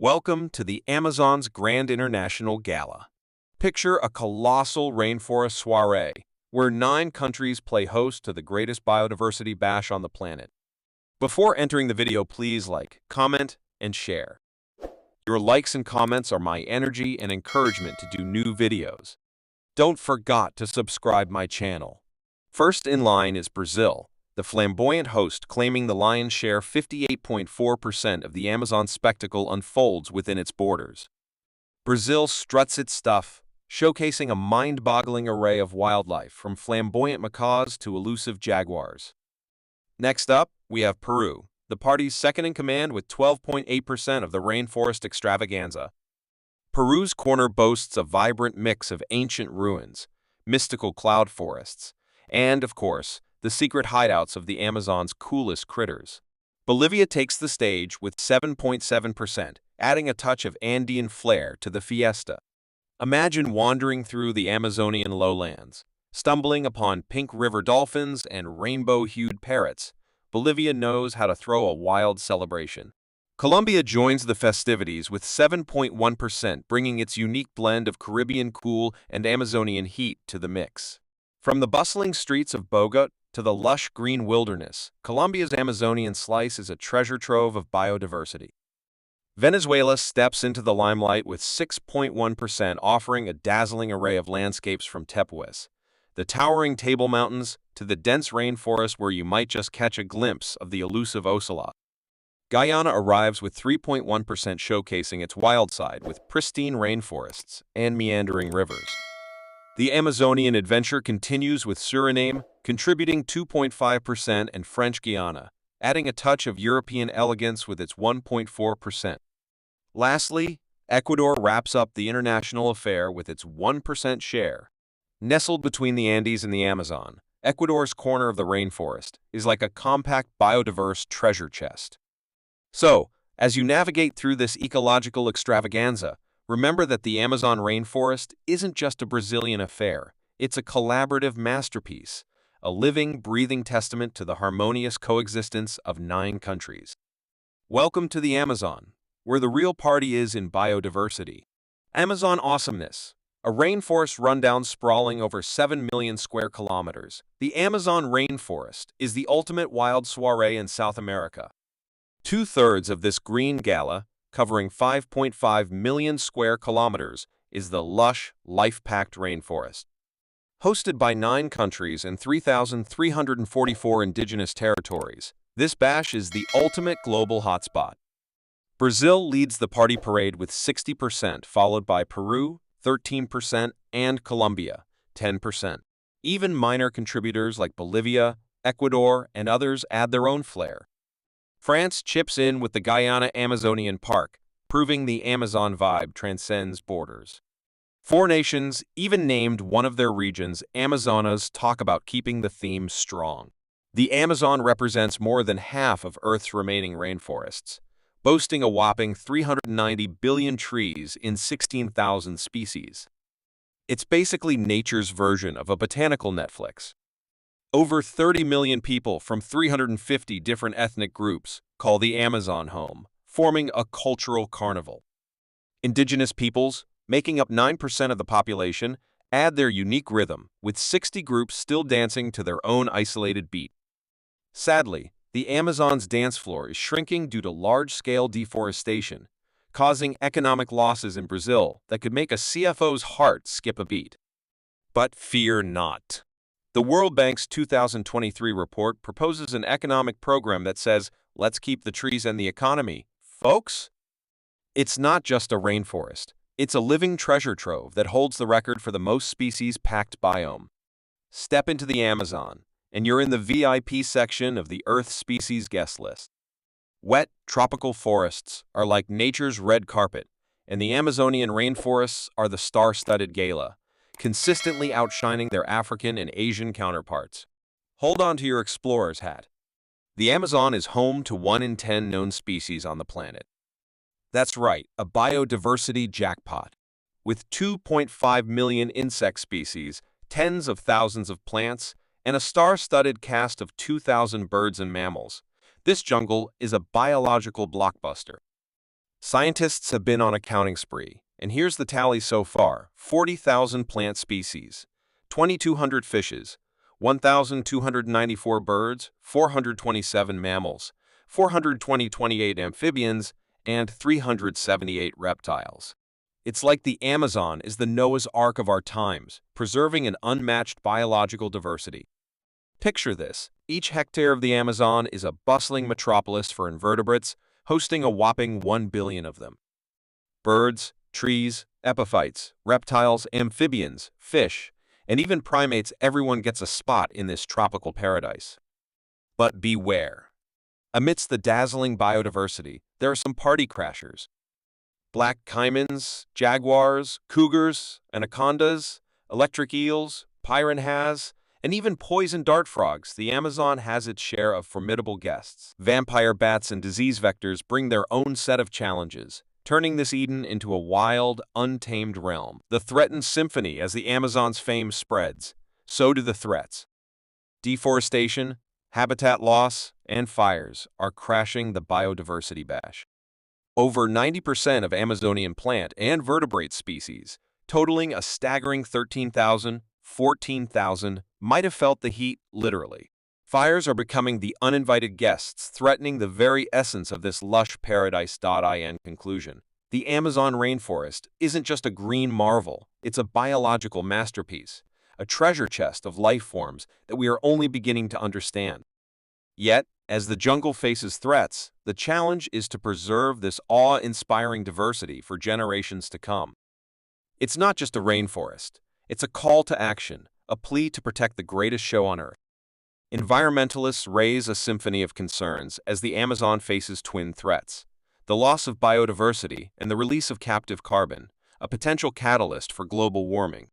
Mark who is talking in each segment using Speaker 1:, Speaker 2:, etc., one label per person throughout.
Speaker 1: Welcome to the Amazon's Grand International Gala. Picture a colossal rainforest soiree where 9 countries play host to the greatest biodiversity bash on the planet. Before entering the video, please like, comment, and share. Your likes and comments are my energy and encouragement to do new videos. Don't forget to subscribe my channel. First in line is Brazil, the flamboyant host claiming the lion's share. 58.4% of the Amazon spectacle unfolds within its borders. Brazil struts its stuff, showcasing a mind-boggling array of wildlife from flamboyant macaws to elusive jaguars. Next up, we have Peru, the party's second-in-command with 12.8% of the rainforest extravaganza. Peru's corner boasts a vibrant mix of ancient ruins, mystical cloud forests, and, of course, the secret hideouts of the Amazon's coolest critters. Bolivia takes the stage with 7.7%, adding a touch of Andean flair to the fiesta. Imagine wandering through the Amazonian lowlands, stumbling upon pink river dolphins and rainbow-hued parrots. Bolivia knows how to throw a wild celebration. Colombia joins the festivities with 7.1%, bringing its unique blend of Caribbean cool and Amazonian heat to the mix. From the bustling streets of Bogotá to the lush green wilderness, Colombia's Amazonian slice is a treasure trove of biodiversity. Venezuela steps into the limelight with 6.1%, offering a dazzling array of landscapes from Tepues, the towering Table Mountains, to the dense rainforest where you might just catch a glimpse of the elusive ocelot. Guyana arrives with 3.1%, showcasing its wild side with pristine rainforests and meandering rivers. The Amazonian adventure continues with Suriname, contributing 2.5%, and French Guiana, adding a touch of European elegance with its 1.4%. Lastly, Ecuador wraps up the international affair with its 1% share. Nestled between the Andes and the Amazon, Ecuador's corner of the rainforest is like a compact biodiverse treasure chest. So, as you navigate through this ecological extravaganza, remember that the Amazon rainforest isn't just a Brazilian affair, it's a collaborative masterpiece, a living, breathing testament to the harmonious coexistence of 9 countries. Welcome to the Amazon, where the real party is in biodiversity. Amazon awesomeness. A rainforest rundown sprawling over 7 million square kilometers, the Amazon rainforest is the ultimate wild soiree in South America. 2/3 of this green gala, covering 5.5 million square kilometers, is the lush, life-packed rainforest. Hosted by 9 countries and 3,344 indigenous territories, this bash is the ultimate global hotspot. Brazil leads the party parade with 60%, followed by Peru, 13%, and Colombia, 10%. Even minor contributors like Bolivia, Ecuador, and others add their own flair. France chips in with the Guyana Amazonian Park, proving the Amazon vibe transcends borders. 4 nations even named one of their regions Amazonas. Talk about keeping the theme strong. The Amazon represents more than half of Earth's remaining rainforests, boasting a whopping 390 billion trees in 16,000 species. It's basically nature's version of a botanical Netflix. Over 30 million people from 350 different ethnic groups call the Amazon home, forming a cultural carnival. Indigenous peoples, making up 9% of the population, add their unique rhythm, with 60 groups still dancing to their own isolated beat. Sadly, the Amazon's dance floor is shrinking due to large-scale deforestation, causing economic losses in Brazil that could make a CFO's heart skip a beat. But fear not. The World Bank's 2023 report proposes an economic program that says, let's keep the trees and the economy, folks. It's not just a rainforest. It's a living treasure trove that holds the record for the most species-packed biome. Step into the Amazon, and you're in the VIP section of the Earth Species Guest List. Wet, tropical forests are like nature's red carpet, and the Amazonian rainforests are the star-studded gala, consistently outshining their African and Asian counterparts. Hold on to your explorer's hat. The Amazon is home to 1 in 10 known species on the planet. That's right, a biodiversity jackpot. With 2.5 million insect species, tens of thousands of plants, and a star-studded cast of 2,000 birds and mammals, this jungle is a biological blockbuster. Scientists have been on a counting spree, and here's the tally so far: 40,000 plant species, 2,200 fishes, 1,294 birds, 427 mammals, 428 amphibians, and 378 reptiles. It's like the Amazon is the Noah's Ark of our times, preserving an unmatched biological diversity. Picture this: each hectare of the Amazon is a bustling metropolis for invertebrates, hosting a whopping 1 billion of them. Birds, trees, epiphytes, reptiles, amphibians, fish, and even primates, everyone gets a spot in this tropical paradise. But beware. Amidst the dazzling biodiversity, there are some party crashers. Black caimans, jaguars, cougars, anacondas, electric eels, piranhas, and even poison dart frogs. The Amazon has its share of formidable guests. Vampire bats and disease vectors bring their own set of challenges, turning this Eden into a wild, untamed realm. The threatened symphony. As the Amazon's fame spreads, so do the threats. Deforestation, habitat loss, and fires are crashing the biodiversity bash. Over 90% of Amazonian plant and vertebrate species, totaling a staggering 13,000, 14,000, might have felt the heat, literally. Fires are becoming the uninvited guests, threatening the very essence of this lush paradise. In conclusion, the Amazon rainforest isn't just a green marvel, it's a biological masterpiece, a treasure chest of life forms that we are only beginning to understand. Yet, as the jungle faces threats, the challenge is to preserve this awe-inspiring diversity for generations to come. It's not just a rainforest, it's a call to action, a plea to protect the greatest show on Earth. Environmentalists raise a symphony of concerns as the Amazon faces twin threats: the loss of biodiversity and the release of captive carbon, a potential catalyst for global warming.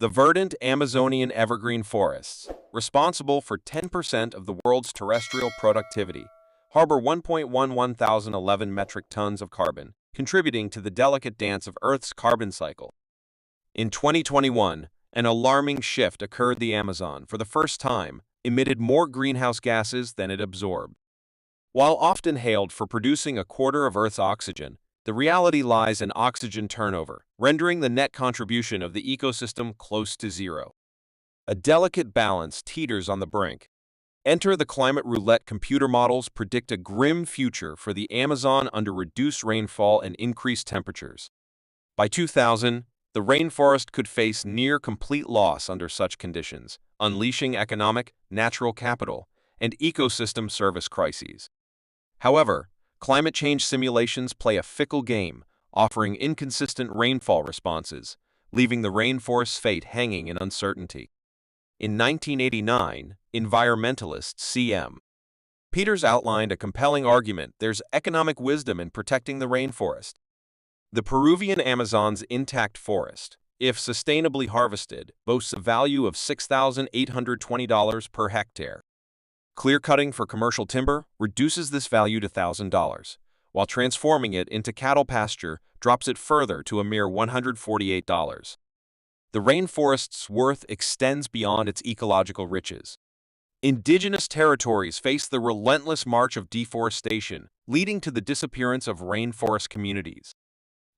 Speaker 1: The verdant Amazonian evergreen forests, responsible for 10% of the world's terrestrial productivity, harbor 1,111 metric tons of carbon, contributing to the delicate dance of Earth's carbon cycle. In 2021, an alarming shift occurred. The Amazon, for the first time, emitted more greenhouse gases than it absorbed. While often hailed for producing a quarter of Earth's oxygen, the reality lies in oxygen turnover, rendering the net contribution of the ecosystem close to zero. A delicate balance teeters on the brink. Enter the climate roulette. Computer models predict a grim future for the Amazon under reduced rainfall and increased temperatures. By 2000, the rainforest could face near-complete loss under such conditions, unleashing economic, natural capital, and ecosystem service crises. However, climate change simulations play a fickle game, offering inconsistent rainfall responses, leaving the rainforest's fate hanging in uncertainty. In 1989, environmentalist C.M. Peters outlined a compelling argument: there's economic wisdom in protecting the rainforest. The Peruvian Amazon's intact forest, if sustainably harvested, boasts a value of $6,820 per hectare. Clear-cutting for commercial timber reduces this value to $1,000, while transforming it into cattle pasture drops it further to a mere $148. The rainforest's worth extends beyond its ecological riches. Indigenous territories face the relentless march of deforestation, leading to the disappearance of rainforest communities.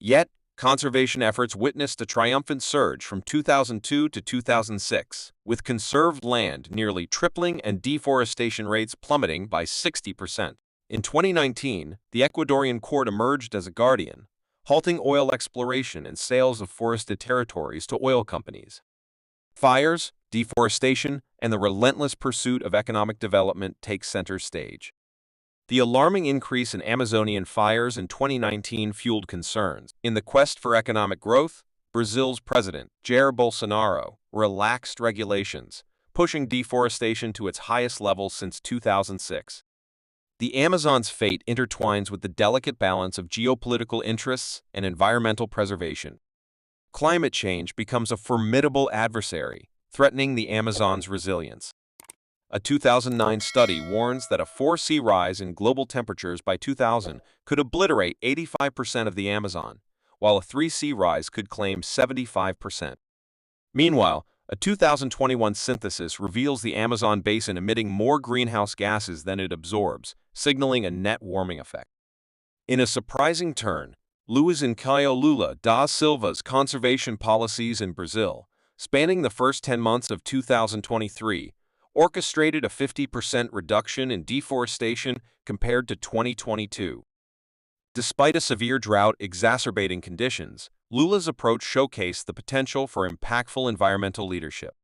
Speaker 1: Yet, conservation efforts witnessed a triumphant surge from 2002 to 2006, with conserved land nearly tripling and deforestation rates plummeting by 60%. In 2019, the Ecuadorian court emerged as a guardian, halting oil exploration and sales of forested territories to oil companies. Fires, deforestation, and the relentless pursuit of economic development take center stage. The alarming increase in Amazonian fires in 2019 fueled concerns. In the quest for economic growth, Brazil's president, Jair Bolsonaro, relaxed regulations, pushing deforestation to its highest level since 2006. The Amazon's fate intertwines with the delicate balance of geopolitical interests and environmental preservation. Climate change becomes a formidable adversary, threatening the Amazon's resilience. A 2009 study warns that a 4°C rise in global temperatures by 2000 could obliterate 85% of the Amazon, while a 3°C rise could claim 75%. Meanwhile, a 2021 synthesis reveals the Amazon basin emitting more greenhouse gases than it absorbs, signaling a net warming effect. In a surprising turn, Luiz Inácio Lula da Silva's conservation policies in Brazil, spanning the first 10 months of 2023, orchestrated a 50% reduction in deforestation compared to 2022. Despite a severe drought exacerbating conditions, Lula's approach showcased the potential for impactful environmental leadership.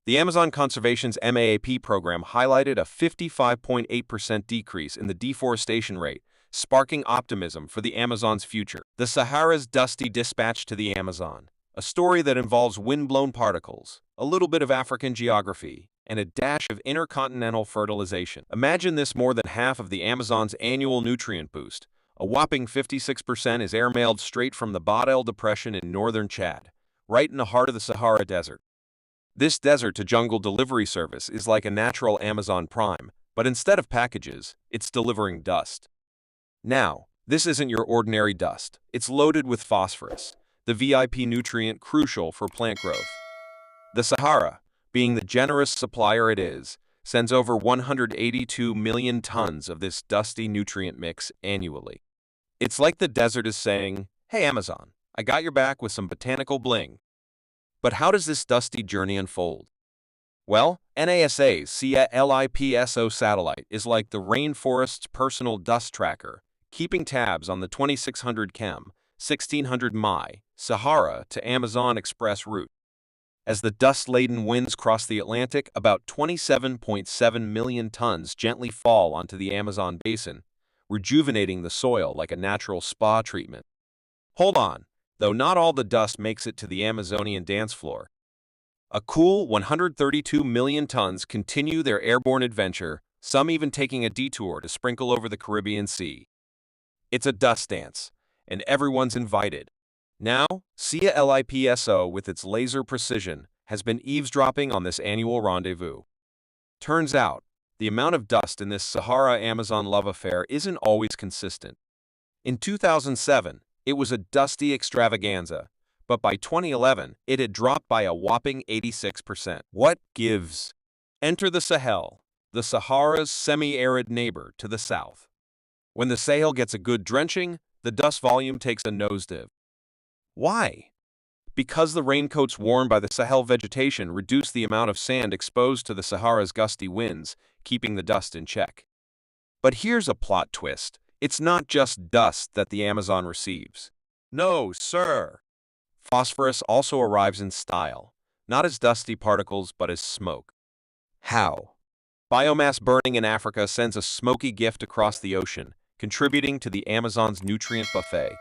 Speaker 1: The Amazon Conservation's MAAP program highlighted a 55.8% decrease in the deforestation rate, sparking optimism for the Amazon's future. The Sahara's dusty dispatch to the Amazon, a story that involves wind-blown particles, a little bit of African geography, and a dash of intercontinental fertilization. Imagine this: more than half of the Amazon's annual nutrient boost, a whopping 56%, is airmailed straight from the Bab-el Depression in northern Chad, right in the heart of the Sahara Desert. This desert-to-jungle delivery service is like a natural Amazon Prime, but instead of packages, it's delivering dust. Now, this isn't your ordinary dust. It's loaded with phosphorus, the VIP nutrient crucial for plant growth. The Sahara, being the generous supplier it is, sends over 182 million tons of this dusty nutrient mix annually. It's like the desert is saying, "Hey Amazon, I got your back with some botanical bling." But how does this dusty journey unfold? Well, NASA's CLIPSO satellite is like the Rainforest's personal dust tracker, keeping tabs on the 2600 km, 1600 mi, Sahara to Amazon Express route. As the dust-laden winds cross the Atlantic, about 27.7 million tons gently fall onto the Amazon basin, rejuvenating the soil like a natural spa treatment. Hold on, though not all the dust makes it to the Amazonian dance floor. A cool 132 million tons continue their airborne adventure, some even taking a detour to sprinkle over the Caribbean Sea. It's a dust dance, and everyone's invited. Now, CLIPSO, with its laser precision, has been eavesdropping on this annual rendezvous. Turns out, the amount of dust in this Sahara-Amazon love affair isn't always consistent. In 2007, it was a dusty extravaganza, but by 2011, it had dropped by a whopping 86%. What gives? Enter the Sahel, the Sahara's semi-arid neighbor to the south. When the Sahel gets a good drenching, the dust volume takes a nosedive. Why? Because the raincoats worn by the Sahel vegetation reduce the amount of sand exposed to the Sahara's gusty winds, keeping the dust in check. But here's a plot twist. It's not just dust that the Amazon receives. No, sir. Phosphorus also arrives in style, not as dusty particles but as smoke. How? Biomass burning in Africa sends a smoky gift across the ocean, contributing to the Amazon's nutrient buffet.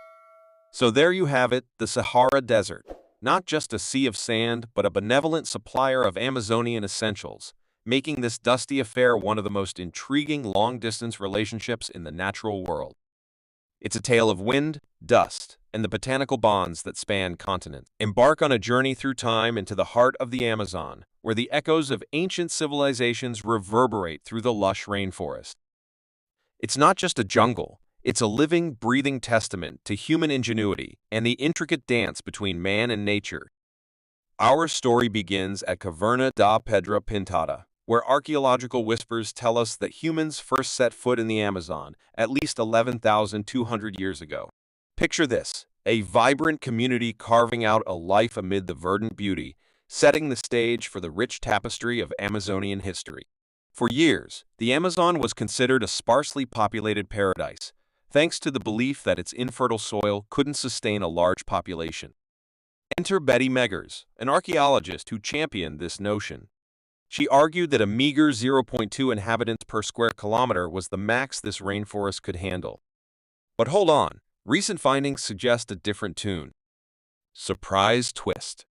Speaker 1: So there you have it, the Sahara Desert. Not just a sea of sand, but a benevolent supplier of Amazonian essentials, making this dusty affair one of the most intriguing long-distance relationships in the natural world. It's a tale of wind, dust, and the botanical bonds that span continents. Embark on a journey through time into the heart of the Amazon, where the echoes of ancient civilizations reverberate through the lush rainforest. It's not just a jungle. It's a living, breathing testament to human ingenuity and the intricate dance between man and nature. Our story begins at Caverna da Pedra Pintada, where archaeological whispers tell us that humans first set foot in the Amazon at least 11,200 years ago. Picture this, a vibrant community carving out a life amid the verdant beauty, setting the stage for the rich tapestry of Amazonian history. For years, the Amazon was considered a sparsely populated paradise, thanks to the belief that its infertile soil couldn't sustain a large population. Enter Betty Meggers, an archaeologist who championed this notion. She argued that a meager 0.2 inhabitants per square kilometer was the max this rainforest could handle. But hold on, recent findings suggest a different tune. Surprise twist.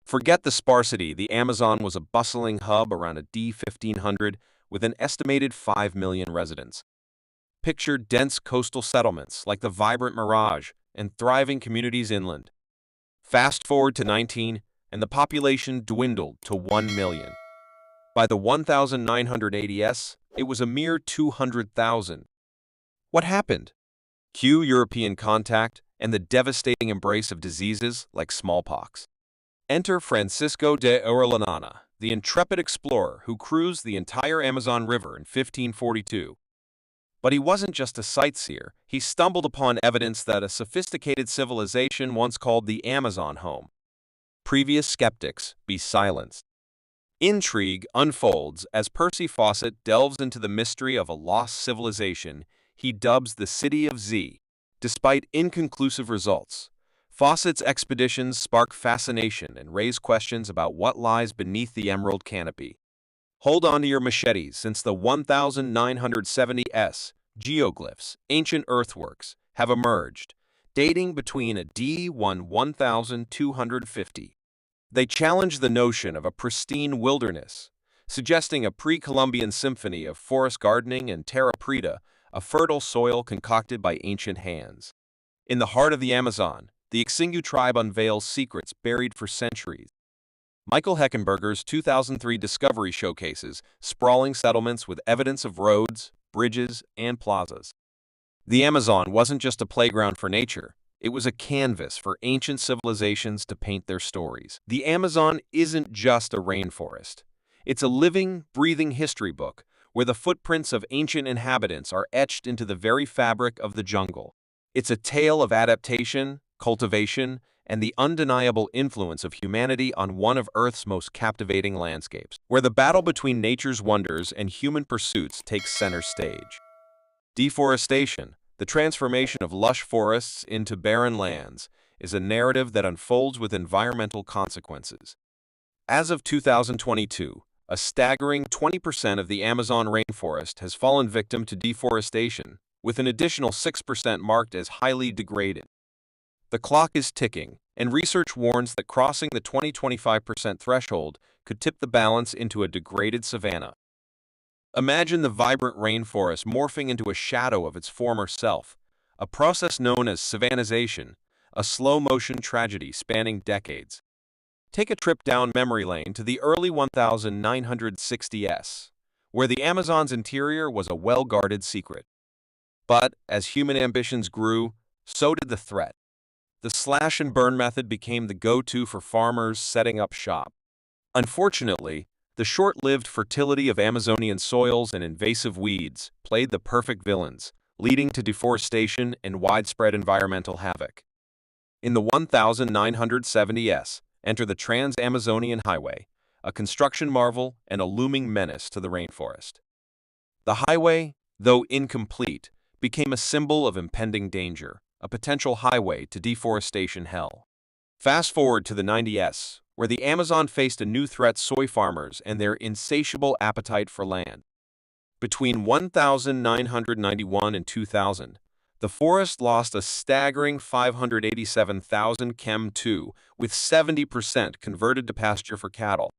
Speaker 1: Forget the sparsity, the Amazon was a bustling hub around a D1500 with an estimated 5 million residents. Picture dense coastal settlements like the vibrant Mirage and thriving communities inland. Fast forward to 19, and the population dwindled to 1 million. By the 1980s, it was a mere 200,000. What happened? Cue European contact and the devastating embrace of diseases like smallpox. Enter Francisco de Orellana, the intrepid explorer who cruised the entire Amazon River in 1542. But he wasn't just a sightseer. He stumbled upon evidence that a sophisticated civilization once called the Amazon home. Previous skeptics be silenced. Intrigue unfolds as Percy Fawcett delves into the mystery of a lost civilization he dubs the City of Z. Despite inconclusive results, Fawcett's expeditions spark fascination and raise questions about what lies beneath the emerald canopy. Hold on to your machetes, since the 1970s geoglyphs, ancient earthworks, have emerged, dating between AD 1250. They challenge the notion of a pristine wilderness, suggesting a pre-Columbian symphony of forest gardening and terra preta, a fertile soil concocted by ancient hands. In the heart of the Amazon, the Xingu tribe unveils secrets buried for centuries. Michael Heckenberger's 2003 discovery showcases sprawling settlements with evidence of roads, bridges, and plazas. The Amazon wasn't just a playground for nature. It was a canvas for ancient civilizations to paint their stories. The Amazon isn't just a rainforest. It's a living, breathing history book where the footprints of ancient inhabitants are etched into the very fabric of the jungle. It's a tale of adaptation, cultivation, and the undeniable influence of humanity on one of Earth's most captivating landscapes, where the battle between nature's wonders and human pursuits takes center stage. Deforestation, the transformation of lush forests into barren lands, is a narrative that unfolds with environmental consequences. As of 2022, a staggering 20% of the Amazon rainforest has fallen victim to deforestation, with an additional 6% marked as highly degraded. The clock is ticking, and research warns that crossing the 20-25% threshold could tip the balance into a degraded savanna. Imagine the vibrant rainforest morphing into a shadow of its former self, a process known as savannization, a slow-motion tragedy spanning decades. Take a trip down memory lane to the early 1960s, where the Amazon's interior was a well-guarded secret. But as human ambitions grew, so did the threat. The slash-and-burn method became the go-to for farmers setting up shop. Unfortunately, the short-lived fertility of Amazonian soils and invasive weeds played the perfect villains, leading to deforestation and widespread environmental havoc. In the 1970s, enter the Trans-Amazonian Highway, a construction marvel and a looming menace to the rainforest. The highway, though incomplete, became a symbol of impending danger, a potential highway to deforestation hell. Fast forward to the 90s, where the Amazon faced a new threat: soy farmers and their insatiable appetite for land. Between 1991 and 2000, the forest lost a staggering 587,000 chem2, with 70% converted to pasture for cattle.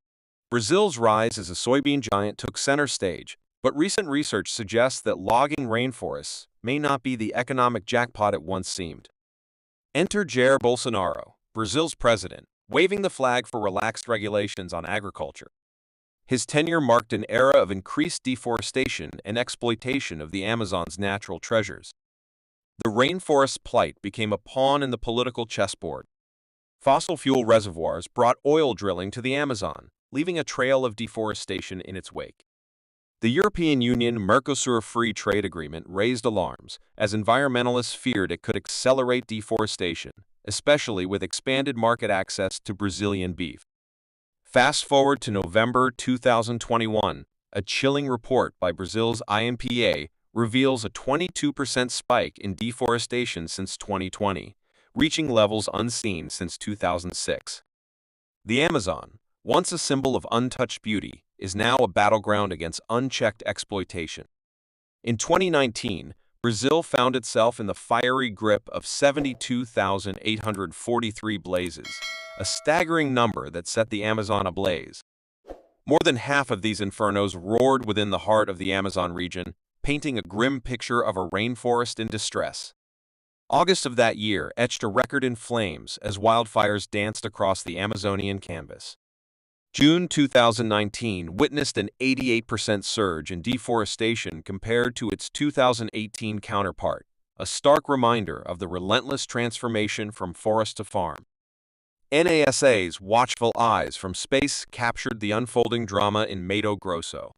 Speaker 1: Brazil's rise as a soybean giant took center stage, but recent research suggests that logging rainforests may not be the economic jackpot it once seemed. Enter Jair Bolsonaro, Brazil's president, waving the flag for relaxed regulations on agriculture. His tenure marked an era of increased deforestation and exploitation of the Amazon's natural treasures. The rainforest's plight became a pawn in the political chessboard. Fossil fuel reservoirs brought oil drilling to the Amazon, leaving a trail of deforestation in its wake. The European Union-Mercosur Free Trade Agreement raised alarms, as environmentalists feared it could accelerate deforestation, especially with expanded market access to Brazilian beef. Fast forward to November 2021, a chilling report by Brazil's INPA reveals a 22% spike in deforestation since 2020, reaching levels unseen since 2006. The Amazon, once a symbol of untouched beauty, is now a battleground against unchecked exploitation. In 2019, Brazil found itself in the fiery grip of 72,843 blazes, a staggering number that set the Amazon ablaze. More than half of these infernos roared within the heart of the Amazon region, painting a grim picture of a rainforest in distress. August of that year etched a record in flames as wildfires danced across the Amazonian canvas. June 2019 witnessed an 88% surge in deforestation compared to its 2018 counterpart, a stark reminder of the relentless transformation from forest to farm. NASA's watchful eyes from space captured the unfolding drama in Mato Grosso,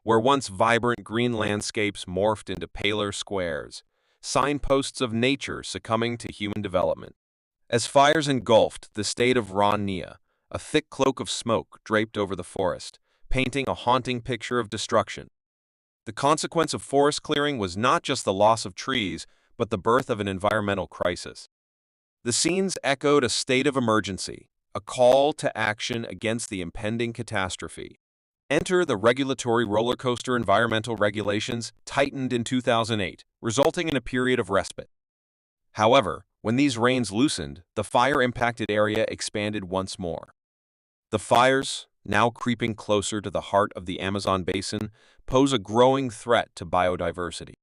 Speaker 1: where once vibrant green landscapes morphed into paler squares, signposts of nature succumbing to human development. As fires engulfed the state of Nia, a thick cloak of smoke draped over the forest, painting a haunting picture of destruction. The consequence of forest clearing was not just the loss of trees, but the birth of an environmental crisis. The scenes echoed a state of emergency, a call to action against the impending catastrophe. Enter the regulatory roller coaster. Environmental regulations tightened in 2008, resulting in a period of respite. However, when these reins loosened, the fire-impacted area expanded once more. The fires, now creeping closer to the heart of the Amazon basin, pose a growing threat to biodiversity.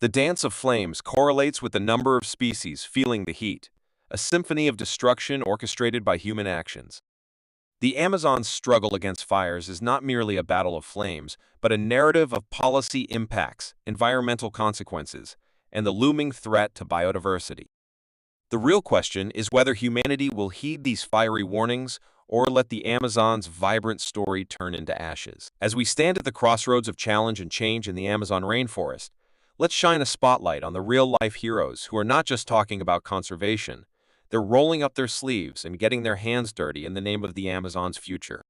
Speaker 1: The dance of flames correlates with the number of species feeling the heat, a symphony of destruction orchestrated by human actions. The Amazon's struggle against fires is not merely a battle of flames, but a narrative of policy impacts, environmental consequences, and the looming threat to biodiversity. The real question is whether humanity will heed these fiery warnings or let the Amazon's vibrant story turn into ashes. As we stand at the crossroads of challenge and change in the Amazon rainforest, let's shine a spotlight on the real-life heroes who are not just talking about conservation. They're rolling up their sleeves and getting their hands dirty in the name of the Amazon's future.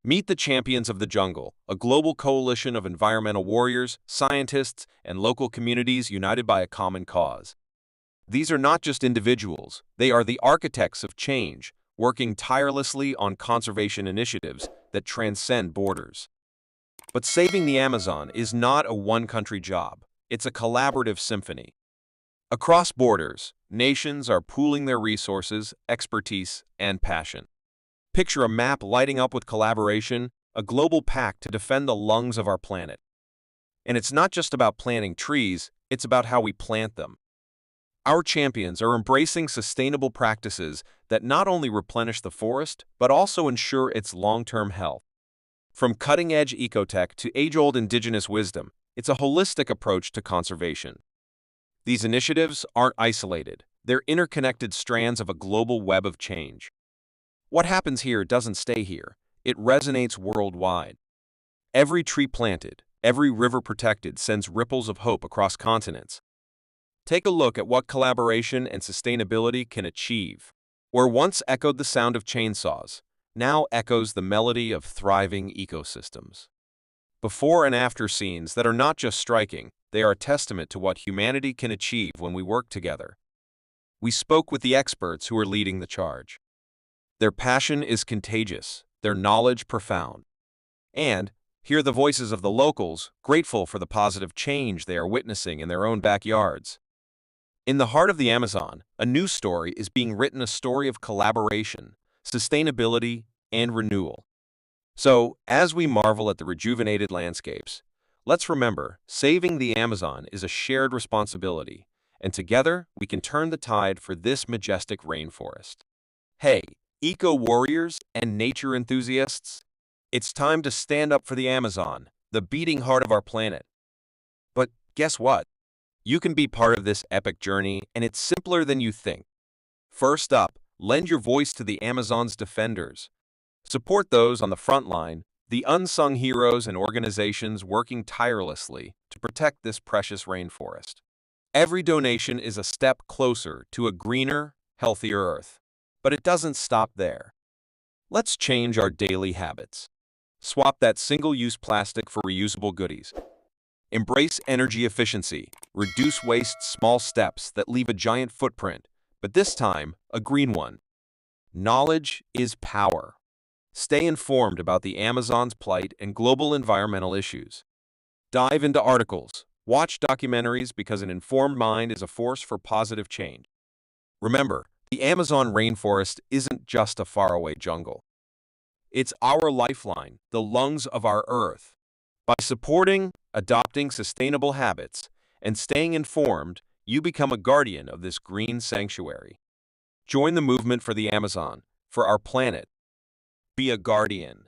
Speaker 1: Meet the Champions of the Jungle, a global coalition of environmental warriors, scientists, and local communities united by a common cause. These are not just individuals, they are the architects of change, working tirelessly on conservation initiatives that transcend borders. But saving the Amazon is not a one-country job, it's a collaborative symphony. Across borders, nations are pooling their resources, expertise, and passion. Picture a map lighting up with collaboration, a global pact to defend the lungs of our planet. And it's not just about planting trees, it's about how we plant them. Our champions are embracing sustainable practices that not only replenish the forest, but also ensure its long-term health. From cutting-edge ecotech to age-old indigenous wisdom, it's a holistic approach to conservation. These initiatives aren't isolated, they're interconnected strands of a global web of change. What happens here doesn't stay here, it resonates worldwide. Every tree planted, every river protected sends ripples of hope across continents. Take a look at what collaboration and sustainability can achieve. Where once echoed the sound of chainsaws, now echoes the melody of thriving ecosystems. Before and after scenes that are not just striking, they are a testament to what humanity can achieve when we work together. We spoke with the experts who are leading the charge. Their passion is contagious, their knowledge profound. And hear the voices of the locals, grateful for the positive change they are witnessing in their own backyards. In the heart of the Amazon, a new story is being written, a story of collaboration, sustainability, and renewal. So, as we marvel at the rejuvenated landscapes, let's remember, saving the Amazon is a shared responsibility, and together we can turn the tide for this majestic rainforest. Hey, eco-warriors and nature enthusiasts, it's time to stand up for the Amazon, the beating heart of our planet. But guess what? You can be part of this epic journey, and it's simpler than you think. First up, lend your voice to the Amazon's defenders. Support those on the front line, the unsung heroes and organizations working tirelessly to protect this precious rainforest. Every donation is a step closer to a greener, healthier Earth. But it doesn't stop there. Let's change our daily habits. Swap that single-use plastic for reusable goodies. Embrace energy efficiency. Reduce waste, small steps that leave a giant footprint, but this time, a green one. Knowledge is power. Stay informed about the Amazon's plight and global environmental issues. Dive into articles. Watch documentaries, because an informed mind is a force for positive change. Remember, the Amazon rainforest isn't just a faraway jungle. It's our lifeline, the lungs of our Earth. By supporting, adopting sustainable habits, and staying informed, you become a guardian of this green sanctuary. Join the movement for the Amazon, for our planet. Be a guardian.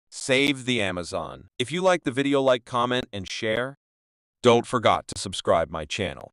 Speaker 1: Save the Amazon. If you like the video, like, comment, and share. Don't forget to subscribe my channel.